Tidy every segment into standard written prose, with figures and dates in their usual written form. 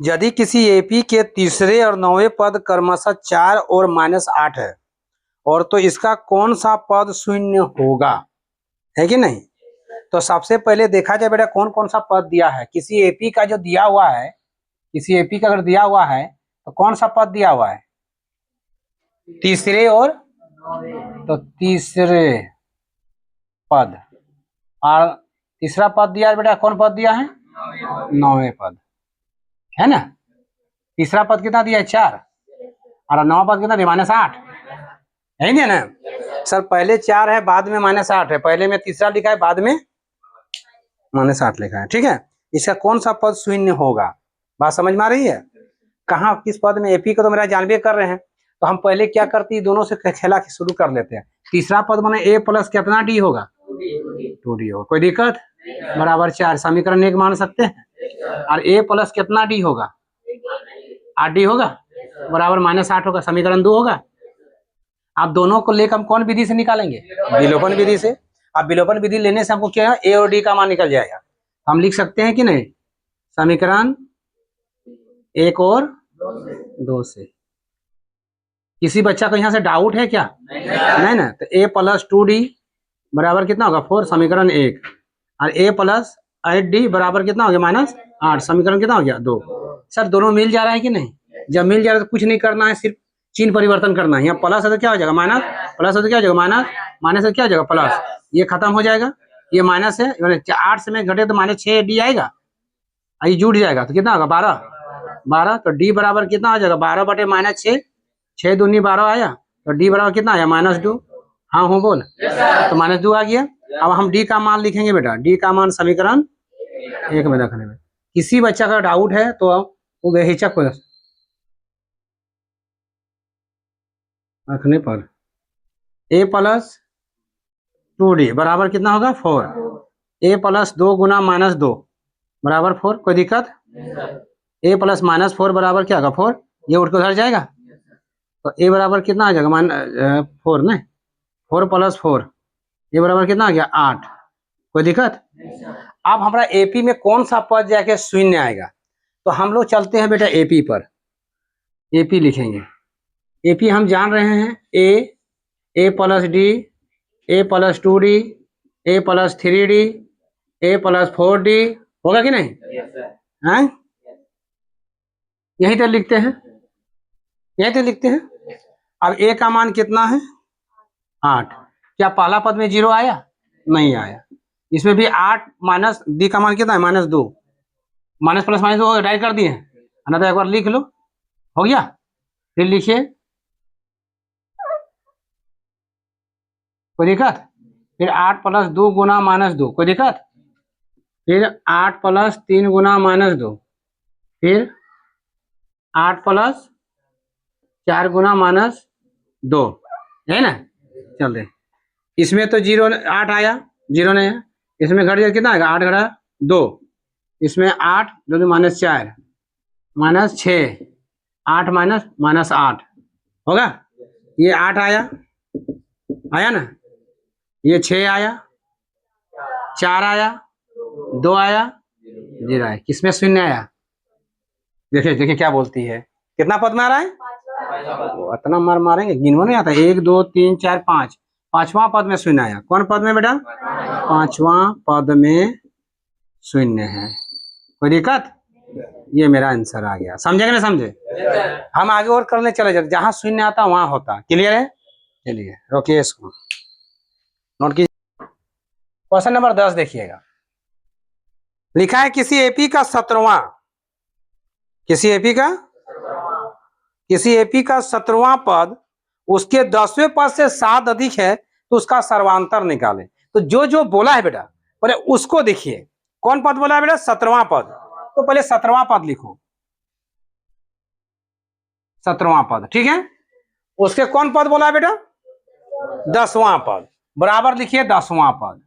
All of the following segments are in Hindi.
यदि किसी एपी के तीसरे और नौवें पद क्रमशः 4 और -8 है और तो इसका कौन सा पद शून्य होगा, है कि नहीं। तो सबसे पहले देखा जाए बेटा कौन कौन सा पद दिया है। किसी एपी का जो दिया हुआ है, किसी एपी का अगर दिया हुआ है तो कौन सा पद दिया हुआ है, तीसरे और, तो तीसरे पद, और तीसरा पद दिया है बेटा, कौन पद दिया है, नौवें पद, है ना। तीसरा पद कितना दिया है, 4, और नौवां पद कितना दिया, -8, है ना। सर पहले 4 है, बाद में -8 है, पहले में तीसरा लिखा है, बाद में -8 लिखा है, ठीक है। इसका कौन सा पद शून्य होगा, बात समझ में आ रही है। कहाँ किस पद में, एपी को तो मेरा जानबे कर रहे हैं, तो हम पहले क्या करते हैं, दोनों से खेला के शुरू कर लेते हैं। तीसरा पद माने ए प्लस कितना डी होगा, 2d होगा, कोई दिक्कत, बराबर 4, समीकरण 1 मान सकते हैं। और ए प्लस कितना डी होगा, 8d होगा, बराबर -8 होगा, समीकरण 2 होगा। आप दोनों को लेकर हम कौन विधि से निकालेंगे, विलोपन विधि से। अब विलोपन विधि लेने से हमको क्या है, ए और डी का मान निकल जाएगा। हम लिख सकते हैं कि नहीं, समीकरण 1 और 2 से। किसी बच्चा को यहाँ से डाउट है क्या, नहीं ना। तो a + 2d बराबर कितना होगा, 4, समीकरण 1, और a + 8d बराबर कितना हो गया, -8, समीकरण कितना हो गया, 2। सर दोनों मिल जा रहा है कि नहीं, जब मिल जा रहा है तो कुछ नहीं करना है, सिर्फ चिन्ह परिवर्तन करना है। यहाँ प्लस है तो क्या हो जाएगा, माइनस, प्लस है तो क्या हो जाएगा, माइनस, माइनस है क्या हो जाएगा, प्लस, ये खत्म हो जाएगा। ये माइनस है, 8 से में घटे तो -6d आएगा, ये जुड़ जाएगा तो कितना होगा, 12, तो d बराबर कितना हो जाएगा, 12 बटे -6, 6 दूनी 12 आया, तो d बराबर कितना आया, -2। हाँ हूँ बोल, तो -2 आ गया। अब हम d का मान लिखेंगे बेटा, d का मान समीकरण 1 में रखने में। किसी बच्चा का डाउट है तो वो बेहिचक हो रखने पर a + 2d बराबर कितना होगा, 4, a + 2 गुना -2 बराबर 4, कोई दिक्कत, a + -4 बराबर क्या होगा, 4, ये उठ के उधर जाएगा, तो a बराबर कितना आ जाएगा, 4 ना, 4 + 4, ये बराबर कितना आ गया, 8, कोई दिक्कत। अब हमारा एपी में कौन सा पद जाके शून्य आएगा, तो हम लोग चलते हैं बेटा एपी पर, एपी लिखेंगे। एपी हम जान रहे हैं, a + d, a + 2d, a + 3d, a + 4d, होगा कि नहीं, हैं, यही तो लिखते हैं, यही तो लिखते हैं। अब a का मान कितना है, 8, क्या पहला पद में 0 आया, नहीं आया, इसमें भी 8 माइनस डी का मान कितना है, -2, माइनस प्लस माइनस 2 डायरेक्ट कर दिए, ना तो एक बार लिख लो, हो गया। फिर लिखिए, कोई दिक्कत, फिर 8 + 2 गुना -2, कोई दिक्कत, फिर 8 + 3 गुना -2, फिर 8 + 4 गुना -2, है ना। चल रहे, इसमें तो 0 8 आया, 0 नहीं है, इसमें घट गया कितना आएगा, 8 घटा 2, इसमें 8 2 -4, -6, 8 -8 होगा, ये 8 आया, आया ना, ये 6 आया, 4 आया, 2 आया, 0 आया, किसमें शून्य आया, देखिए देखिए क्या बोलती है, कितना पद में आ रहा है, इतना मार मारेंगे, गिनवा नहीं आता, 1 2 3 4 5, 5वां पद में शून्य आया, कौन पद में बेटा, 5वां पद में शून्य है, कोई दिक्कत, ये मेरा आंसर आ गया, समझे कि नहीं समझे। हम आगे और करने चले जाते, जहां शून्य आता वहां होता, क्लियर है। चलिए रोकिए इसको, नोट कीजिए। क्वेश्चन नंबर 10 देखिएगा, लिखा है किसी एपी का 17वां, किसी एपी का 17वां पद उसके 10वें पद से 7 अधिक है तो उसका सर्वांतर निकालें। तो जो जो बोला है बेटा पहले उसको देखिए, कौन पद बोला है बेटा, 17वां पद, तो पहले 17वां पद लिखो, 17वां पद, ठीक है। उसके कौन पद बोला है बेटा, 10वां पद, बराबर लिखिए 10वां पद,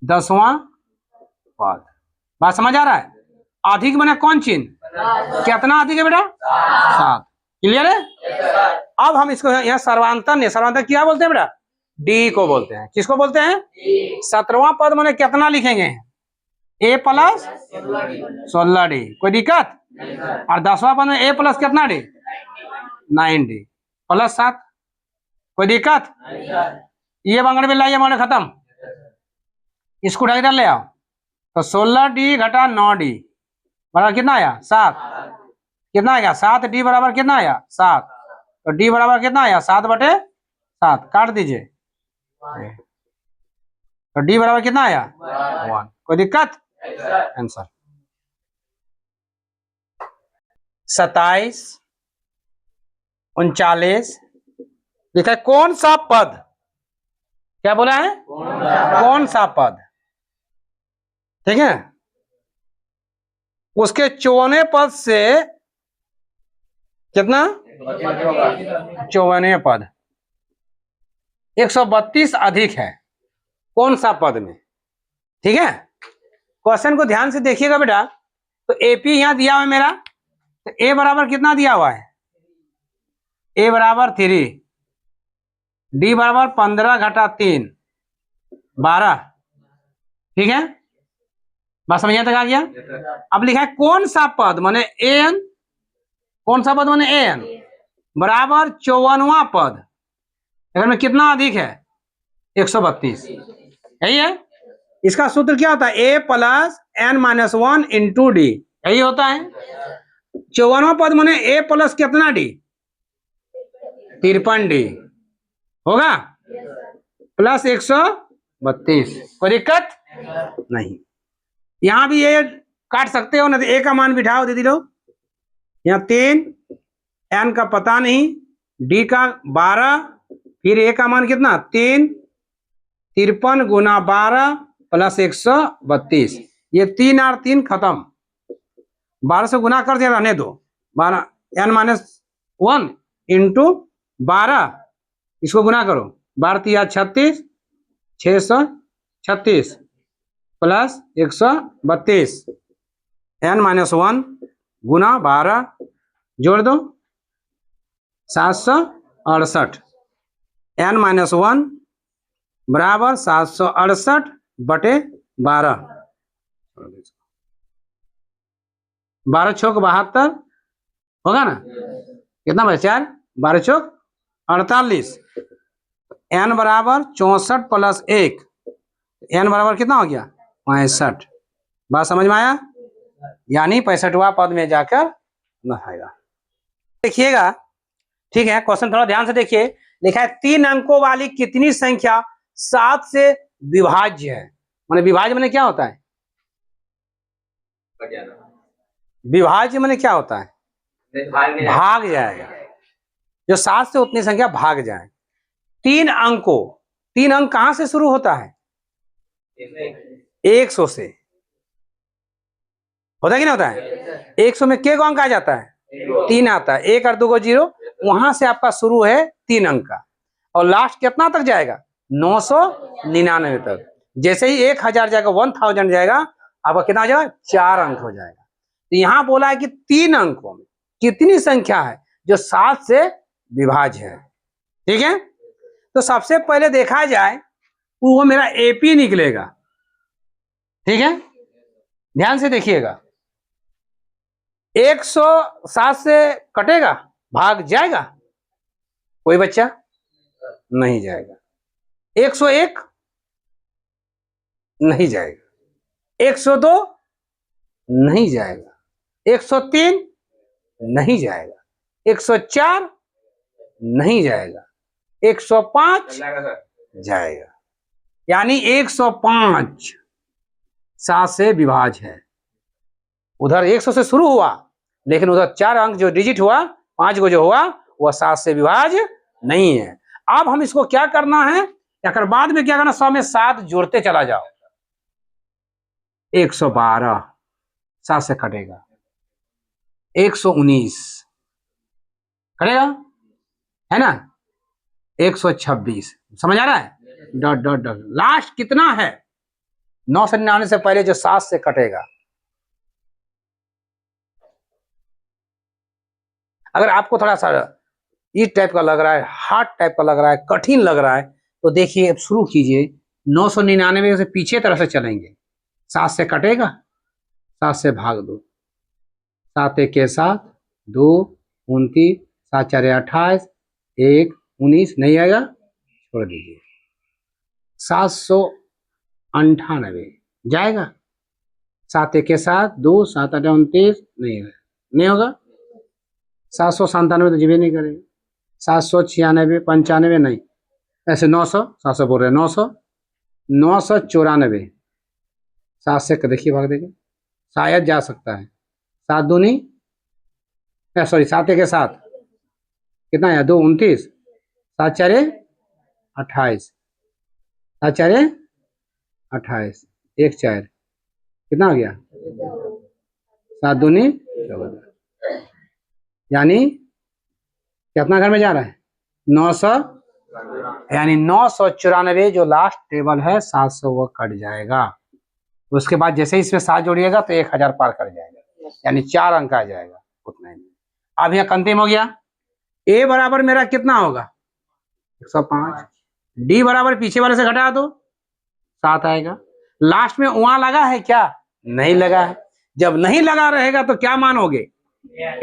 10वां पद, बात समझ आ रहा है। अधिक मैंने कौन चिन्ह, कितना अधिक है बेटा, 7, क्लियर है। अब हम इसको यहाँ सर्वांतर ने, सर्वांतर क्या बोलते हैं बेटा, डी को बोलते हैं, किसको बोलते हैं, 17वां पद मैंने कितना लिखेंगे, ए प्लस 16D, कोई दिक्कत? और 10वां पद में ए प्लस कितना डी? 9D प्लस 7, कोई दिक्कत? ये बांगड़ में लाइए, हमारे खत्म। इसको उठा इधर ले आओ, तो 16D घटा 9D बराबर कितना आया? 7। कितना आया? 7D बराबर कितना आया? 7। तो D बराबर कितना आया? 7/7, काट दीजिए। तो D बराबर कितना आया? 1। कोई दिक्कत? आंसर 27, 39 लिखा है। कौन सा पद, क्या बोला है? कौन सा पद, ठीक है, उसके 54वें पद से कितना? 54वें पद 132 अधिक है, कौन सा पद में? ठीक है, क्वेश्चन को ध्यान से देखिएगा बेटा। तो एपी यहां दिया हुआ है मेरा, तो ए बराबर कितना दिया हुआ है? ए बराबर 3, डी बराबर 15 घटा 3 12, ठीक है, बात समझ तक आ गया? अब लिखा है कौन सा पद माने एन, कौन सा पद माने एन बराबर 54वां पद, अगर में कितना अधिक है? 132, यही है। इसका सूत्र क्या होता है? A plus N minus 1 into D, यही होता है। 54वां पद माने ए प्लस कितना डी? 53D होगा, प्लस 132, कोई दिक्कत नहीं। यहां भी ये काट सकते हो ना, तो ए का मान बिठाओ दीदी लोग। यहाँ 3, एन का पता नहीं, डी का 12, फिर ए का मान कितना? 3, 53 गुना 12 प्लस 132, ये 3 और 3 खत्म, 12 से गुना कर दिया, रहने दो। 12 एन माइनस 1 इंटू 12, इसको गुना करो, 12 36, 636 प्लस 132, एन माइनस 1 गुना 12 जोड़ दो 768, एन माइनस 1 बराबर 768/12, 12 छोक 72 होगा ना, कितना बचा? 4, 12 छोक 48, एन बराबर 64 प्लस 1, एन बराबर कितना हो गया? 65। बात समझ में आया? यानी 65वां पद में जाकर न आएगा। देखिएगा, ठीक है, क्वेश्चन थोड़ा ध्यान से देखिए। लिखा है 3 अंकों वाली कितनी संख्या 7 से विभाज्य है? माने विभाज्य माने क्या होता है? विभाज्य माने क्या होता है? भाग जाएगा, जो 7 से उतनी संख्या भाग जाए। 3 अंकों, 3 अंक कहां से शुरू होता है? 100 से होता है कि नहीं होता है? 100 में के अंक आ जाता है? 3 आता है, 1 और 2 को 0, वहां से आपका शुरू है 3 अंक का, और लास्ट कितना तक जाएगा? 999 तक। जैसे ही 1000 जाएगा, 1000 जाएगा, आपका कितना हो जाएगा? 4 अंक हो जाएगा। तो यहां बोला है कि 3 अंकों में कितनी संख्या है जो 7 से विभाज्य है, ठीक है। तो सबसे पहले देखा जाए तो वो मेरा एपी निकलेगा, ठीक है, ध्यान से देखिएगा। 107 से कटेगा, भाग जाएगा? कोई बच्चा नहीं जाएगा। 101 नहीं जाएगा, 102 नहीं जाएगा, 103 नहीं जाएगा, 104 नहीं जाएगा, 105 जाएगा। यानी 105 7 से विभाज्य है। उधर 100 से शुरू हुआ, लेकिन उधर 4 अंक जो डिजिट हुआ, 5 को जो हुआ, वह 7 से विभाज्य नहीं है। अब हम इसको क्या करना है, या कर बाद में क्या करना, 100 में 7 जोड़ते चला जाओ। 112 7 से कटेगा, 119 कटेगा, है ना, 126, समझ आ रहा है? डॉट डॉट डॉट, लास्ट कितना है? 999 से पहले जो 7 से कटेगा। अगर आपको थोड़ा सा इस टाइप का लग रहा है, हार्ड टाइप का लग रहा है, कठिन लग रहा है, तो देखिए अब शुरू कीजिए। 999 से पीछे तरफ से चलेंगे, 7 से कटेगा, 7 से भाग दो, 7 एक के 7, 2 29, 7 4 28, 1 19, नहीं आएगा छोड़ दीजिए। 798 जाएगा, 7 एक के 7, 2 7 8 29, नहीं होगा। 797 तो जीवे नहीं करेगा। 796 95 नहीं, ऐसे 900, 700 बोल रहे हैं, 900 994, 7 से देखिए भाग देंगे, शायद जा सकता है। 7 दूनी सॉरी 7 एक 7 कितना है, 2 29, 7 4 28, 7 4 28, 1 4 कितना हो गया, 7 दूनी 14, यानी कितना घर में जा रहा है, 900, यानी 994 जो लास्ट टेबल है 700 वो कट जाएगा। उसके बाद जैसे ही इसमें 7 जोड़िएगा तो 1000 पार कर जाएगा, यानी 4 अंक आ जाएगा उतना ही। अब यहाँ अंतिम हो गया। ए बराबर मेरा कितना होगा 105, डी बराबर पीछे वाले से घटा दो 7 आएगा। लास्ट में वहां लगा है क्या, नहीं लगा है। जब नहीं लगा रहेगा तो क्या मानोगे,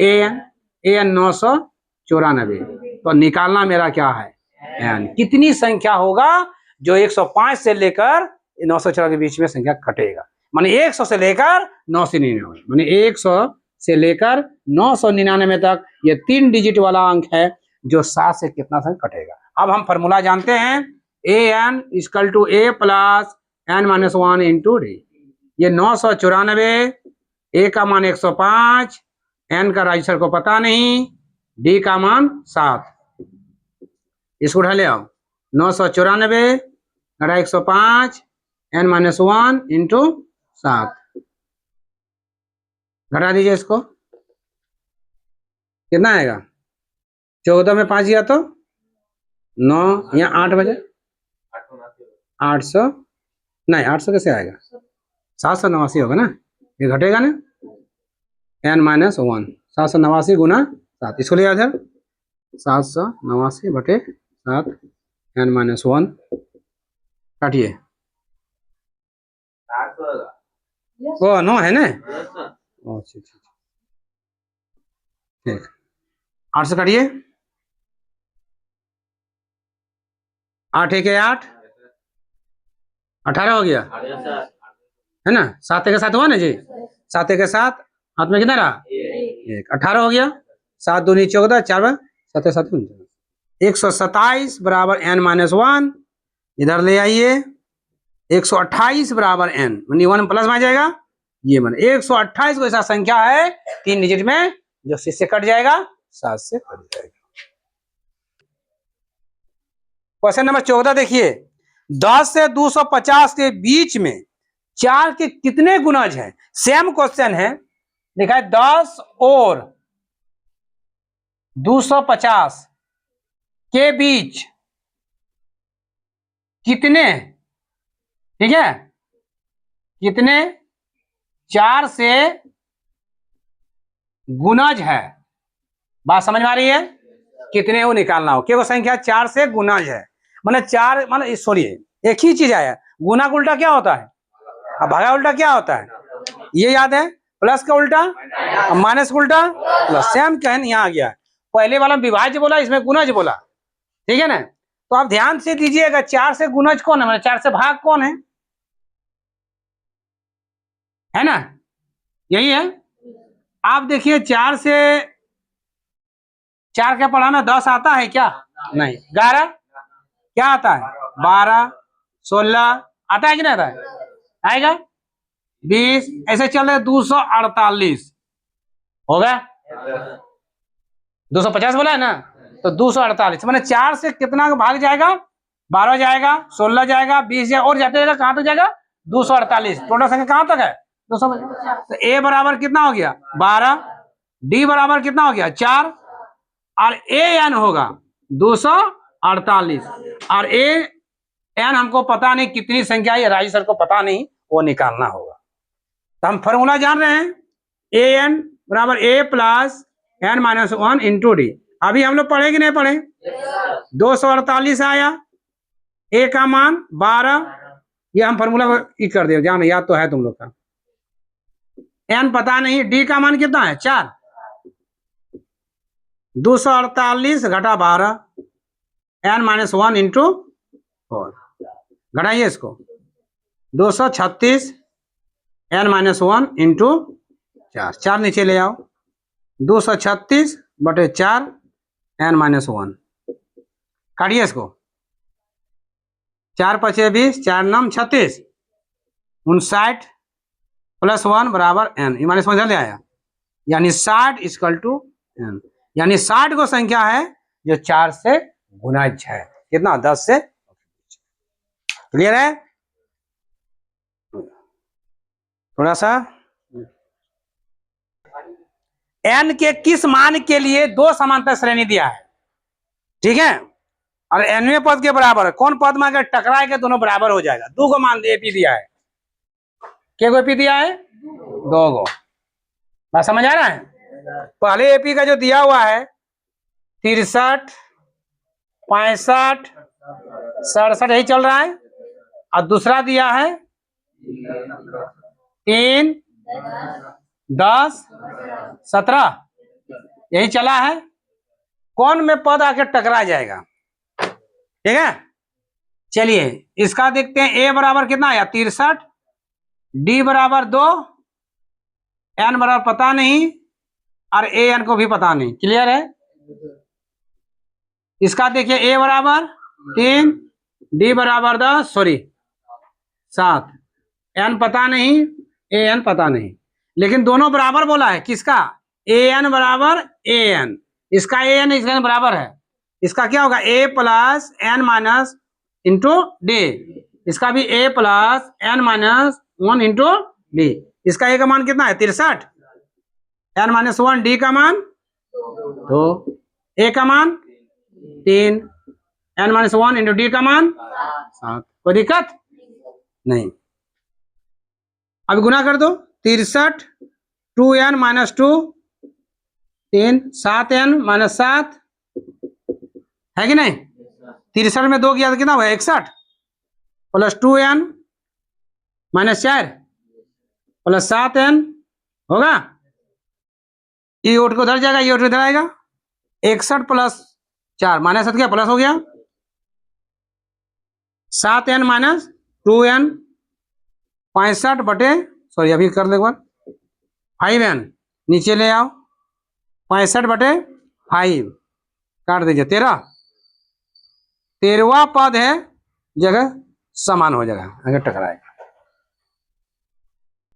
एन 994, तो निकालना मेरा क्या है एन। कितनी संख्या होगा जो 105 से लेकर 904 के बीच में संख्या कटेगा, माने 100 से लेकर 999, माने 100 से लेकर 999 तक ये 3 डिजिट वाला अंक है जो 7 से कितना संख्या कटेगा। अब हम फॉर्मूला जानते हैं, A N equal to A plus N minus 1 into D. ये 994, ए का मान 105, एन का राइट को पता नहीं, डी का मान 7, इसको उठा ले आओ। 994 घटा 105, एन माइनस 1 इंटू 7, घटा दीजिए इसको, कितना आएगा, 14 में 5 गया तो 9, यहाँ 8 बजे 800 नहीं, 800 कैसे आएगा, 789 होगा ना, ये घटेगा ना, एन माइनस 1, 789 गुना 7, इसको ले इधर, 789 बटे 7 एन माइनस 1, काटिए, वो 9 है ना, ठीक, 8 से काटिए, 8 एक 8, 18 हो गया है ना, 7 एक 7 हुआ ना जी, 7 एक 7, हाथ में कितना रहा 1, 18 हो गया, 7 दूनी 14, 4 7 7 127 बराबर एन माइनस 1, इधर ले आइए, 128 बराबर एन, यानी 1 प्लस में आ जाएगा, ये मान 128 को ऐसा संख्या है 3 डिजिट में जो 6 से कट जाएगा, 7 से कट जाएगा। क्वेश्चन नंबर 14 देखिए, 10 से 250 के बीच में 4 के कितने गुणज हैं। सेम क्वेश्चन है, लिखा है 10 और 250 के बीच कितने, ठीक है, कितने 4 से गुणज है, बात समझ में आ रही है, कितने वो निकालना हो, केवल संख्या 4 से गुणज है, माने 4 माने सॉरी एक ही चीज आया, गुना का उल्टा क्या होता है, अब भागा उल्टा क्या होता है, ये याद है, प्लस का उल्टा माइनस का उल्टा प्लस, सेम कहन यहाँ आ गया, पहले वाला विभाज्य बोला, इसमें गुणज बोला, ठीक है ना। तो आप ध्यान से दीजिएगा, 4 से गुणज कौन है, माने 4 से भाग कौन है ना, यही है। आप देखिए 4 से 4 क्या पढ़ाना, 10 आता है क्या, नहीं, 11 क्या आता है, 12 16 आता है कि नहीं आता है, आएगा 20, ऐसे चल रहे 248 होगा, 250 बोला है ना, तो 248 मैंने 4 से कितना भाग जाएगा, 12 जाएगा, 16 जाएगा, 20 जाएगा, और जाते जाएगा कहां तक जाएगा, 248, टोटल संख्या कहां तक है 200। तो ए बराबर कितना हो गया 12, डी बराबर कितना हो गया 4, और ए एन होगा 248, और ए एन हमको पता नहीं कितनी संख्या है, राजी सर को पता नहीं, वो निकालना होगा। तो हम फॉर्मूला जान रहे हैं, ए एन बराबर A plus N minus 1 into D. अभी हम लोग पढ़े कि नहीं पढ़े, 248 आया, ए का मान 12, ये हम फॉर्मूला कर दे, ध्यान याद तो है तुम लोग का। n पता नहीं, d का मान कितना है 4, 248 घटा 12, n-1 इंटू 4, घटाइए इसको, 236 n-1 इंटू 4, 4 नीचे ले आओ, 236 बटे 4 n-1, काटिए इसको, 4 पचे 20, 4 नम 36, 59 प्लस 1 बराबर n, ये माइनस समझ ले आया, यानी 60 इक्वल टू n, यानी 60 को संख्या है जो 4 से गुणज है, कितना 10 से। क्लियर है? थोड़ा सा, n के किस मान के लिए दो समांतर श्रेणी दिया है, ठीक है, और nवें पद के बराबर है, कौन पद में अगर टकराए के दोनों बराबर हो जाएगा। दो को मान एपी दिया है, क्या एपी दिया है, 2 गो, बात समझ आ रहा है। पहले एपी का जो दिया हुआ है 63, 65, 67 यही चल रहा है, और दूसरा दिया है 3, 10, 17 यही चला है, कौन में पद आके टकरा जाएगा, ठीक है। चलिए इसका देखते हैं, a बराबर कितना आया 63, d बराबर 2, n बराबर पता नहीं, और an को भी पता नहीं। क्लियर है? इसका देखिए a बराबर 3, d बराबर 10, सॉरी 7, n पता नहीं, an पता नहीं, लेकिन दोनों बराबर बोला है, किसका, an बराबर an, इसका an इसका बराबर है, इसका क्या होगा a plus n minus into D, इसका भी a plus n minus 1 into D, इसका a का मान कितना है 63, n-1, d का मान 2, a का मान 3, n-1 इंटू डी का मान 7, कोई दिक्कत नहीं। अब गुना कर दो, 63 2n माइनस 2, 3 7n माइनस 7 है कि नहीं, 63 में 2 किया तो कितना हुआ 61, plus 2n minus 4 plus 7n होगा, ये ओट को उधर जाएगा, ये ओट उधर आएगा, 61 प्लस 4 माइनस 7 क्या प्लस हो गया, 7n माइनस 2n 65 बटे, सॉरी अभी कर दो एक बार, 5n नीचे ले आओ, 65 बटे 5 काट दीजिए, 13वां पद है जगह समान हो जाएगा अगर टकराए।